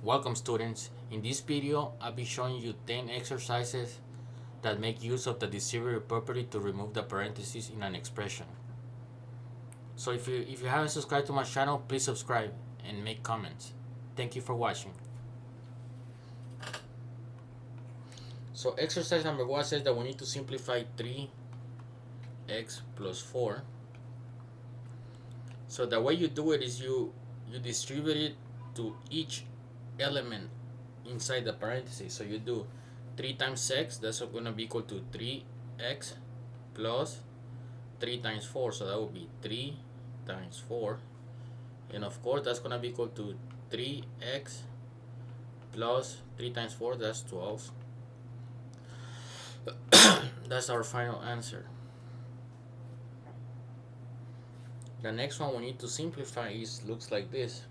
Welcome students. In this video, I'll be showing you 10 exercises that make use of the distributive property to remove the parentheses in an expression. So if you haven't subscribed to my channel, please subscribe and make comments. Thank you for watching. So exercise number 1 says that we need to simplify 3x plus 4. So the way you do it is you distribute it to each element inside the parentheses. So you do 3 times x, that's going to be equal to 3x plus 3 times 4, so that would be 3 times 4, and of course that's going to be equal to 3x plus 3 times 4, that's 12. That's our final answer. The next one we need to simplify looks like this.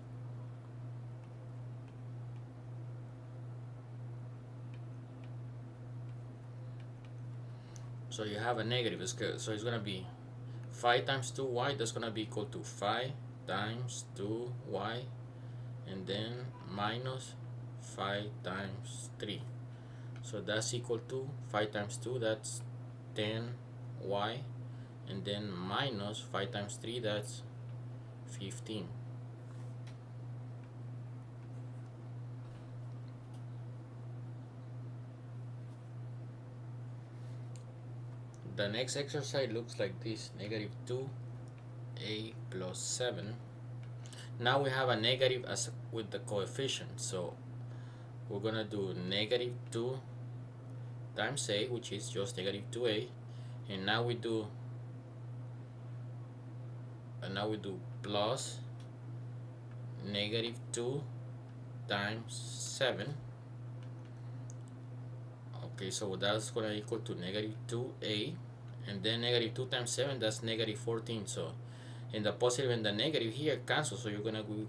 So you have a negative, so it's going to be 5 times 2y, that's going to be equal to 5 times 2y, and then minus 5 times 3. So that's equal to 5 times 2, that's 10y, and then minus 5 times 3, that's 15. The next exercise looks like this, negative 2a plus 7. Now we have a negative as with the coefficient, so we're gonna do negative 2 times a, which is just negative 2a, and now we do plus negative 2 times 7. Okay, so that's gonna equal to negative 2a, and then negative 2 times 7, that's negative 14. So in the positive and the negative here cancel, so you're gonna go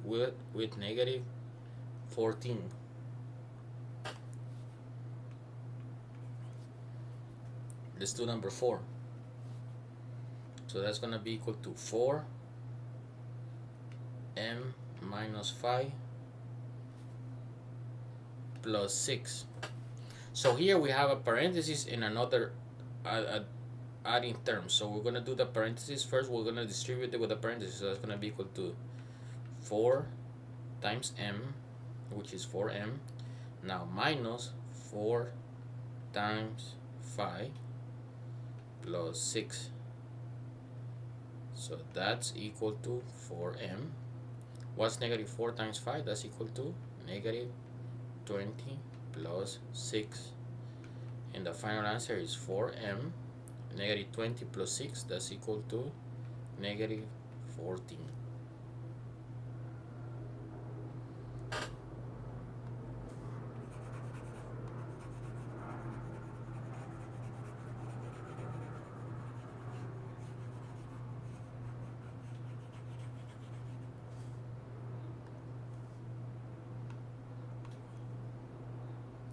with negative 14. Let's do number 4. So that's gonna be equal to 4m minus 5 plus 6. So here we have a parenthesis and another adding term. So we're gonna do the parentheses first. We're gonna distribute it with the parentheses. So that's gonna be equal to 4 times m, which is 4m. Now minus 4 times 5 plus 6. So that's equal to 4m. What's negative 4 times 5? That's equal to negative 20 plus 6. And the final answer is 4m. Negative 20 plus 6, that's equal to negative 14.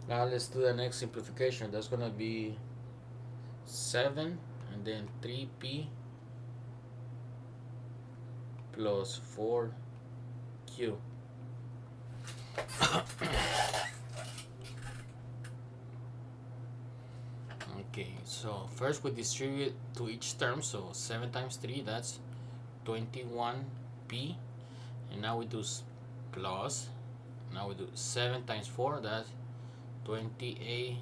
Now let's do the next simplification. That's gonna be 7 and then 3p plus 4q. Okay, so first we distribute to each term, so 7 times 3, that's 21p, and now we do plus, now we do 7 times 4, that's 20aq.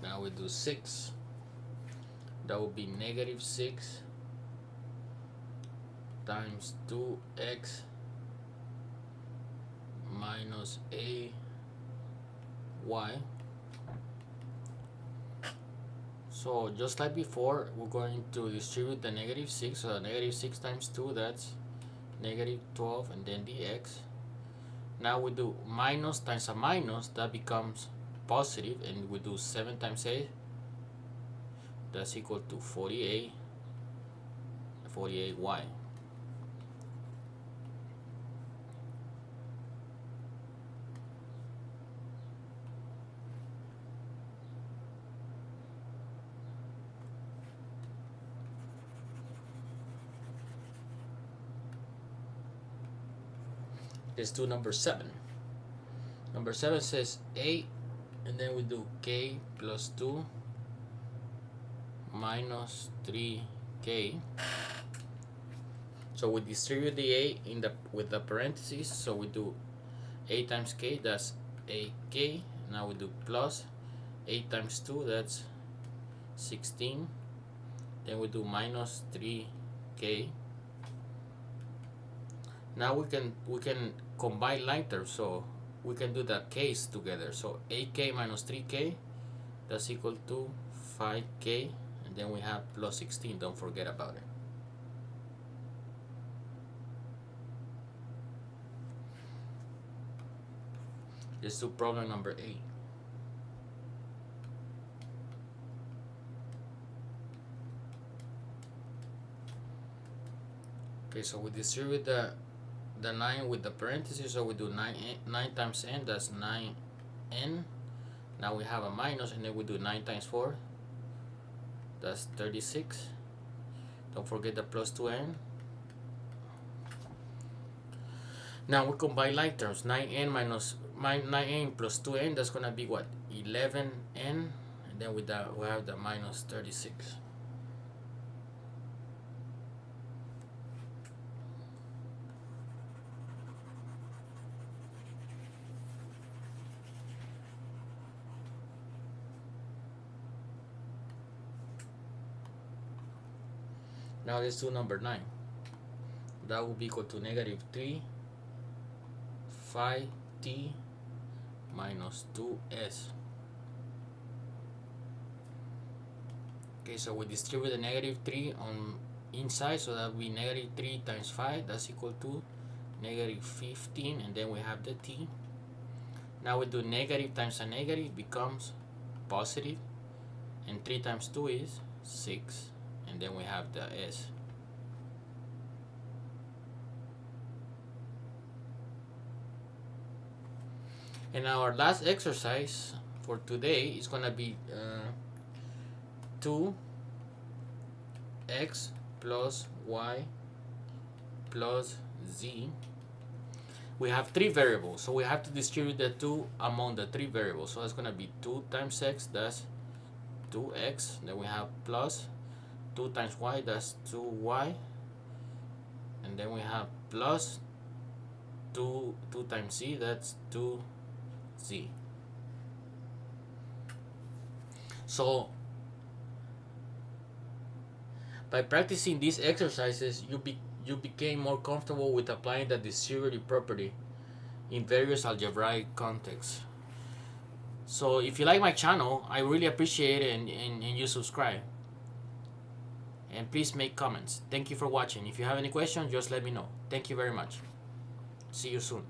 Now we do 6, that would be negative 6 times 2x minus ay. So just like before, we're going to distribute the negative 6, so negative 6 times 2, that's negative 12, and then the x. Now we do minus times a minus, that becomes positive, and we do 7 times a, that's equal to 48y. Let's do number 7. Number 7 says a, and then we do k plus 2 minus 3k. So we distribute the a in the with the parentheses. So we do a times k, that's ak. Now we do plus a times 2, that's 16. Then we do minus 3k. Now we can combine line terms, so we can do the k's together. So ak minus 3k, that's equal to 5k, and then we have plus 16. Don't forget about it. Let's do problem number 8. Okay, so we distribute the 9 with the parentheses, so we do 9 times n, that's 9n. Now we have a minus, and then we do 9 times 4, that's 36. Don't forget the plus 2n. Now we combine like terms. 9n plus 2n, that's gonna be what? 11n, and then we have the minus 36. Now let's do number 9. That will be equal to negative 3 phi t minus 2s. Okay, so we distribute the negative 3 on inside, so that will be negative 3 times 5, that's equal to negative 15, and then we have the t. Now we do negative times a negative becomes positive, and 3 times 2 is 6. And then we have the s. And our last exercise for today is gonna be 2x plus y plus z. We have 3 variables, so we have to distribute the 2 among the 3 variables. So it's gonna be 2 times x, that's 2x. Then we have plus 2 times y, that's 2y, and then we have plus 2 times z, that's 2z. So by practicing these exercises, you became more comfortable with applying the distributive property in various algebraic contexts. So if you like my channel, I really appreciate it, and you subscribe. And please make comments. Thank you for watching. If you have any questions, just let me know. Thank you very much. See you soon.